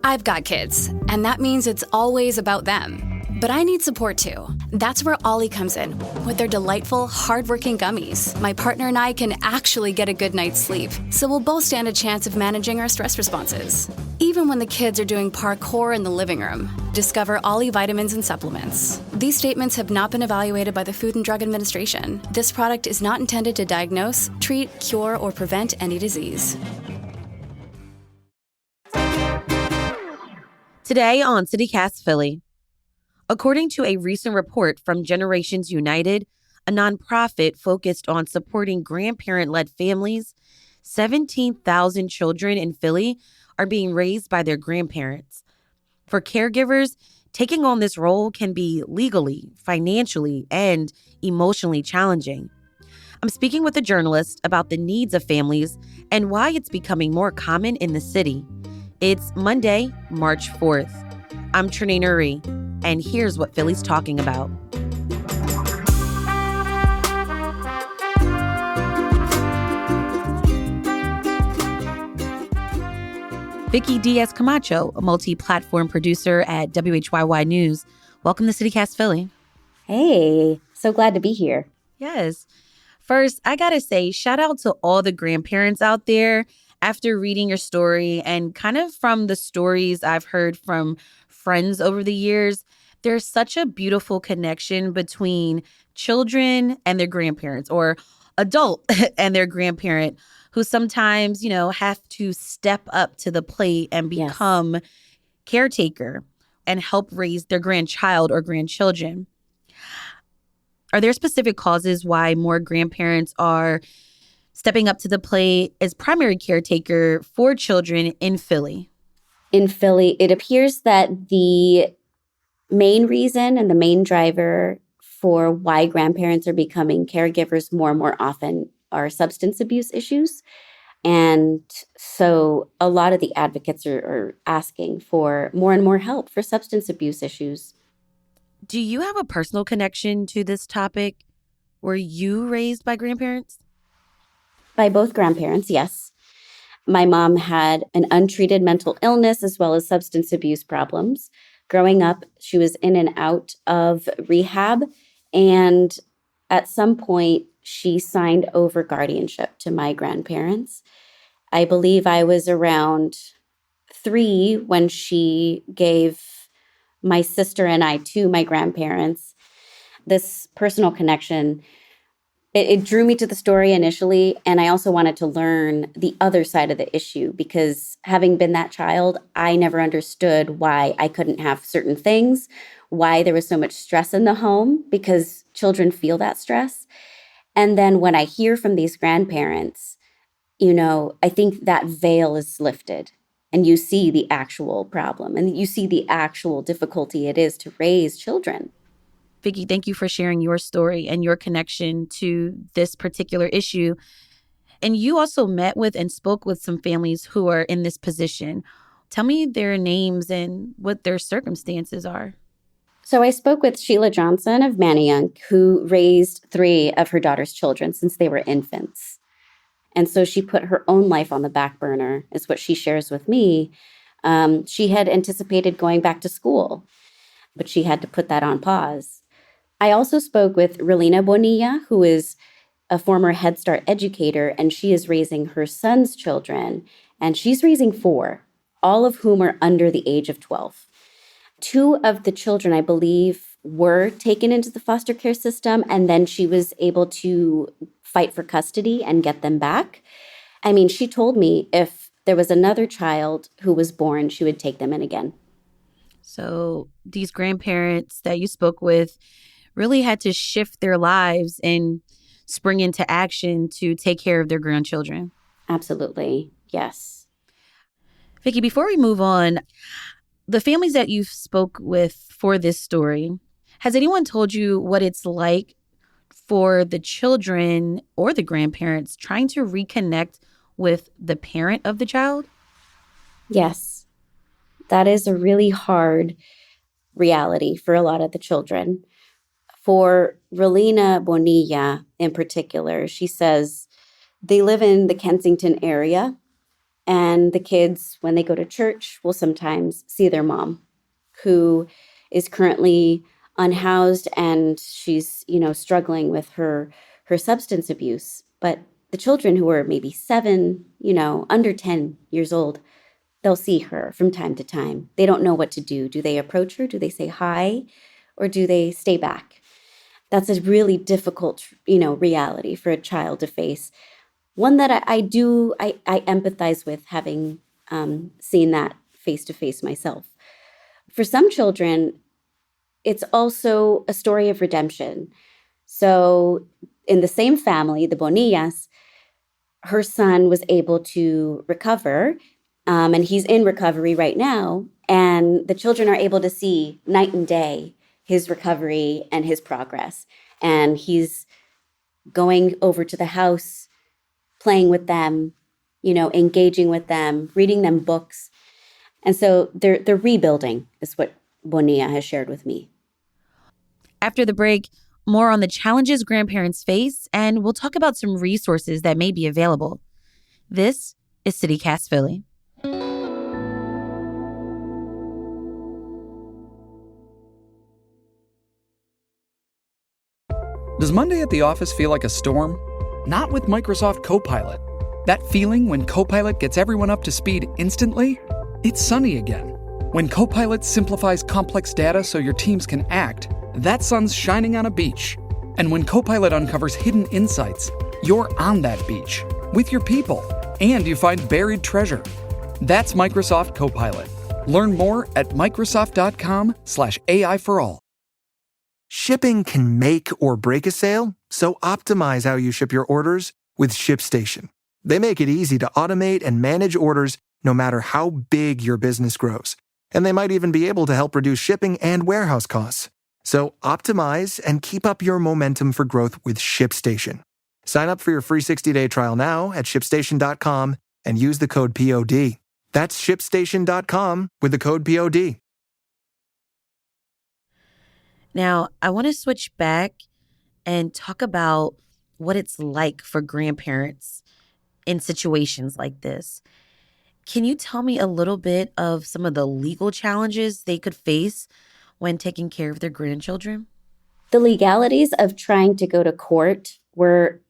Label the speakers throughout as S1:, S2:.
S1: I've got kids, and that means it's always about them. But I need support too. That's where Ollie comes in. With their delightful, hardworking gummies, my partner and I can actually get a good night's sleep, so we'll both stand a chance of managing our stress responses. Even when the kids are doing parkour in the living room, discover Ollie vitamins and supplements. These statements have not been evaluated by the Food and Drug Administration. This product is not intended to diagnose, treat, cure, or prevent any disease.
S2: Today on CityCast Philly. According to a recent report from Generations United, a nonprofit focused on supporting grandparent-led families, 17,000 children in Philly are being raised by their grandparents. For caregivers, taking on this role can be legally, financially, and emotionally challenging. I'm speaking with a journalist about the needs of families and why it's becoming more common in the city. It's Monday, March 4th. I'm Trinae Nuri, and here's what Philly's talking about. Vicky Diaz Camacho, a multi-platform producer at WHYY News. Welcome to CityCast Philly.
S3: Hey, so glad to be here.
S2: Yes. First, I gotta say, shout out to all the grandparents out there. After reading your story and kind of from the stories I've heard from friends over the years, there's such a beautiful connection between children and their grandparents, or adult and their grandparent, who sometimes, have to step up to the plate and become caretaker and help raise their grandchild or grandchildren. Are there specific causes why more grandparents are stepping up to the plate as primary caretaker for children in Philly?
S3: In Philly, it appears that the main reason and the main driver for why grandparents are becoming caregivers more and more often are substance abuse issues. And so a lot of the advocates are asking for more and more help for substance abuse issues.
S2: Do you have a personal connection to this topic? Were you raised by grandparents?
S3: By both grandparents, yes. My mom had an untreated mental illness as well as substance abuse problems. Growing up, she was in and out of rehab. And at some point, she signed over guardianship to my grandparents. I believe I was around 3 when she gave my sister and I to my grandparents. This personal connection, it drew me to the story initially, and I also wanted to learn the other side of the issue because having been that child, I never understood why I couldn't have certain things, why there was so much stress in the home, because children feel that stress. And then when I hear from these grandparents, I think that veil is lifted and you see the actual problem and you see the actual difficulty it is to raise children.
S2: Vicky, thank you for sharing your story and your connection to this particular issue. And you also met with and spoke with some families who are in this position. Tell me their names and what their circumstances are.
S3: So I spoke with Sheila Johnson of Manayunk, who raised 3 of her daughter's children since they were infants. And so she put her own life on the back burner, is what she shares with me. She had anticipated going back to school, but she had to put that on pause. I also spoke with Relina Bonilla, who is a former Head Start educator, and she is raising her son's children, and she's raising 4, all of whom are under the age of 12. 2 of the children, I believe, were taken into the foster care system, and then she was able to fight for custody and get them back. I mean, she told me if there was another child who was born, she would take them in again.
S2: So these grandparents that you spoke with really had to shift their lives and spring into action to take care of their grandchildren.
S3: Absolutely. Yes.
S2: Vicky, before we move on, the families that you spoke with for this story, has anyone told you what it's like for the children or the grandparents trying to reconnect with the parent of the child?
S3: Yes. That is a really hard reality for a lot of the children. For Relina Bonilla in particular, she says they live in the Kensington area. And the kids, when they go to church, will sometimes see their mom, who is currently unhoused, and she's, struggling with her substance abuse. But the children who are maybe 7, under 10 years old, they'll see her from time to time. They don't know what to do. Do they approach her? Do they say hi? Or do they stay back? That's a really difficult, reality for a child to face. One that I empathize with, having seen that face to face myself. For some children, it's also a story of redemption. So in the same family, the Bonillas, her son was able to recover, and he's in recovery right now. And the children are able to see night and day his recovery and his progress. And he's going over to the house, playing with them, engaging with them, reading them books. And so they're rebuilding, is what Bonilla has shared with me.
S2: After the break, more on the challenges grandparents face, and we'll talk about some resources that may be available. This is CityCast Philly.
S4: Does Monday at the office feel like a storm? Not with Microsoft Copilot. That feeling when Copilot gets everyone up to speed instantly? It's sunny again. When Copilot simplifies complex data so your teams can act, that sun's shining on a beach. And when Copilot uncovers hidden insights, you're on that beach with your people, and you find buried treasure. That's Microsoft Copilot. Learn more at Microsoft.com/AI for all.
S5: Shipping can make or break a sale, so optimize how you ship your orders with ShipStation. They make it easy to automate and manage orders no matter how big your business grows. And they might even be able to help reduce shipping and warehouse costs. So optimize and keep up your momentum for growth with ShipStation. Sign up for your free 60-day trial now at ShipStation.com and use the code POD. That's ShipStation.com with the code POD.
S2: Now, I want to switch back and talk about what it's like for grandparents in situations like this. Can you tell me a little bit of some of the legal challenges they could face when taking care of their grandchildren?
S3: The legalities of trying to go to court were,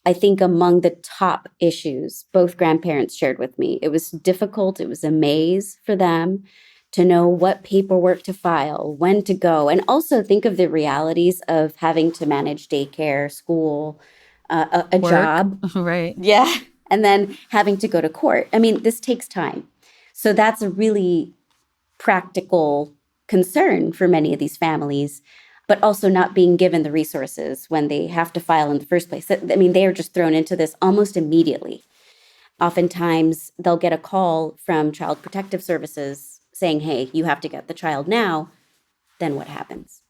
S3: I think, among the top issues both grandparents shared with me. It was difficult. It was a maze for them to know what paperwork to file, when to go, and also think of the realities of having to manage daycare, school, a
S2: Work.
S3: job.
S2: Right.
S3: Yeah. And then having to go to court. I mean, this takes time. So that's a really practical concern for many of these families, but also not being given the resources when they have to file in the first place. I mean, they are just thrown into this almost immediately. Oftentimes, they'll get a call from Child Protective Services saying, hey, you have to get the child now. Then what happens?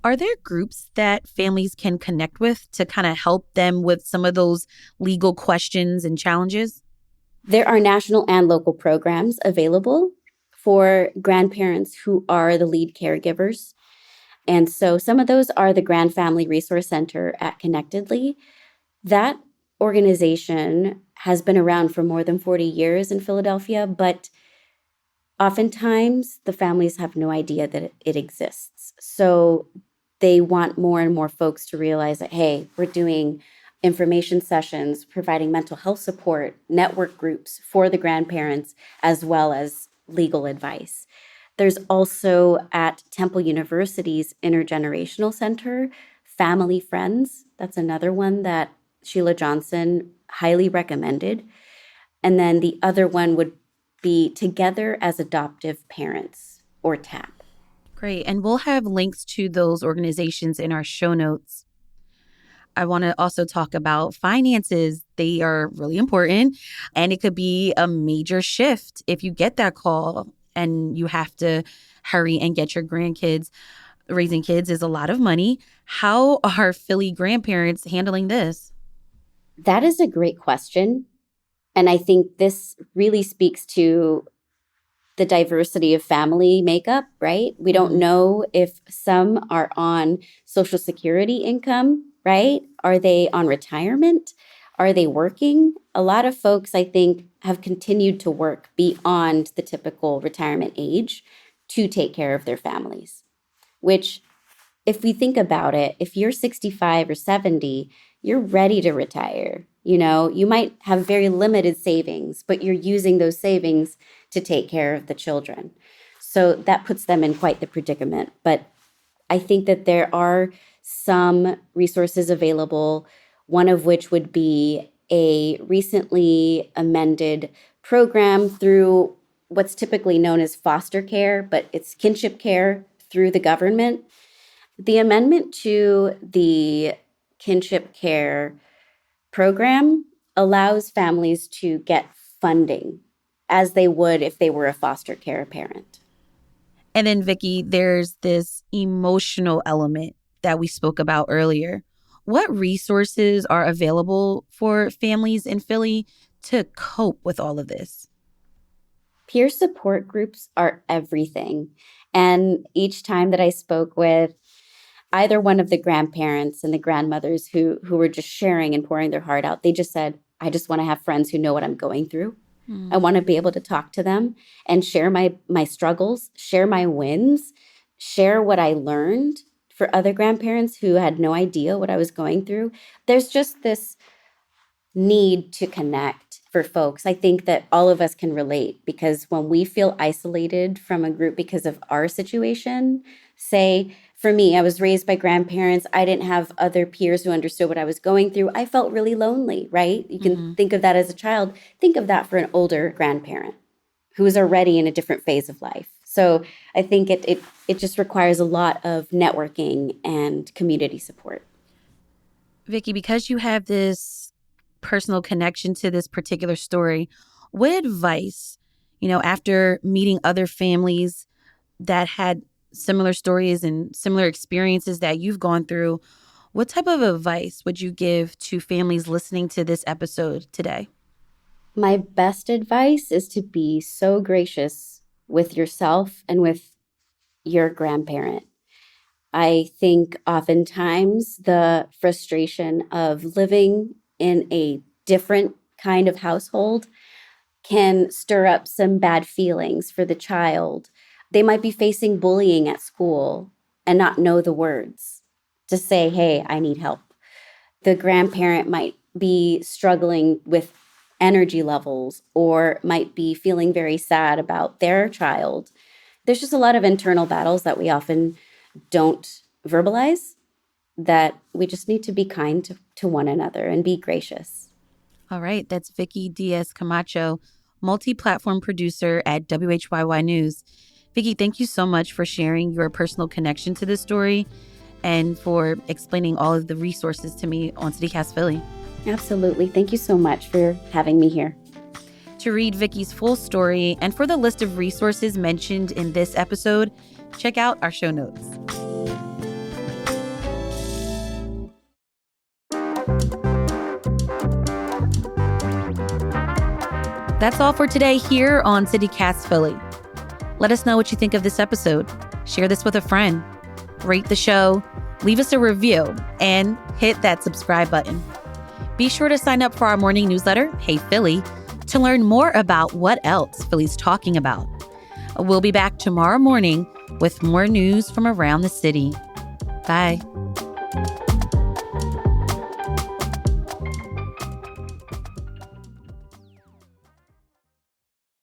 S2: Are there groups that families can connect with to kind of help them with some of those legal questions and challenges?
S3: There are national and local programs available for grandparents who are the lead caregivers. And so some of those are the Grand Family Resource Center at Connectedly. That organization has been around for more than 40 years in Philadelphia, but oftentimes the families have no idea that it exists. So they want more and more folks to realize that, hey, we're doing information sessions, providing mental health support, network groups for the grandparents, as well as legal advice. There's also at Temple University's Intergenerational Center, Family Friends. That's another one that Sheila Johnson highly recommended. And then the other one would be Together as Adoptive Parents, or TAP.
S2: Great. And we'll have links to those organizations in our show notes. I want to also talk about finances. They are really important, and it could be a major shift if you get that call and you have to hurry and get your grandkids. Raising kids is a lot of money. How are Philly grandparents handling this?
S3: That is a great question. And I think this really speaks to the diversity of family makeup, right? We don't know if some are on Social Security income, right? Are they on retirement? Are they working? A lot of folks, I think, have continued to work beyond the typical retirement age to take care of their families, which, if we think about it, if you're 65 or 70, you're ready to retire. You might have very limited savings, but you're using those savings to take care of the children. So that puts them in quite the predicament. But I think that there are some resources available, one of which would be a recently amended program through what's typically known as foster care, but it's kinship care through the government. The amendment to the kinship care program allows families to get funding as they would if they were a foster care parent.
S2: And then, Vicki, there's this emotional element that we spoke about earlier. What resources are available for families in Philly to cope with all of this?
S3: Peer support groups are everything. And each time that I spoke with either one of the grandparents and the grandmothers who were just sharing and pouring their heart out, they just said, I just want to have friends who know what I'm going through. I want to be able to talk to them and share my struggles, share my wins, share what I learned for other grandparents who had no idea what I was going through. There's just this need to connect for folks. I think that all of us can relate, because when we feel isolated from a group because of our situation, say, for me, I was raised by grandparents. I didn't have other peers who understood what I was going through. I felt really lonely, right? You can think of that as a child. Think of that for an older grandparent who is already in a different phase of life. So I think it just requires a lot of networking and community support.
S2: Vicki, because you have this personal connection to this particular story, what advice, after meeting other families that had similar stories and similar experiences that you've gone through, what type of advice would you give to families listening to this episode today?
S3: My best advice is to be so gracious with yourself and with your grandparent. I think oftentimes the frustration of living in a different kind of household can stir up some bad feelings for the child. They might be facing bullying at school and not know the words to say, hey, I need help. The grandparent might be struggling with energy levels or might be feeling very sad about their child. There's just a lot of internal battles that we often don't verbalize, that we just need to be kind to one another and be gracious.
S2: All right. That's Vicki Diaz Camacho, multi-platform producer at WHYY News. Vicki, thank you so much for sharing your personal connection to this story and for explaining all of the resources to me on CityCast Philly.
S3: Absolutely. Thank you so much for having me here.
S2: To read Vicki's full story and for the list of resources mentioned in this episode, check out our show notes. That's all for today here on CityCast Philly. Let us know what you think of this episode. Share this with a friend. Rate the show, leave us a review, and hit that subscribe button. Be sure to sign up for our morning newsletter, Hey Philly, to learn more about what else Philly's talking about. We'll be back tomorrow morning with more news from around the city. Bye.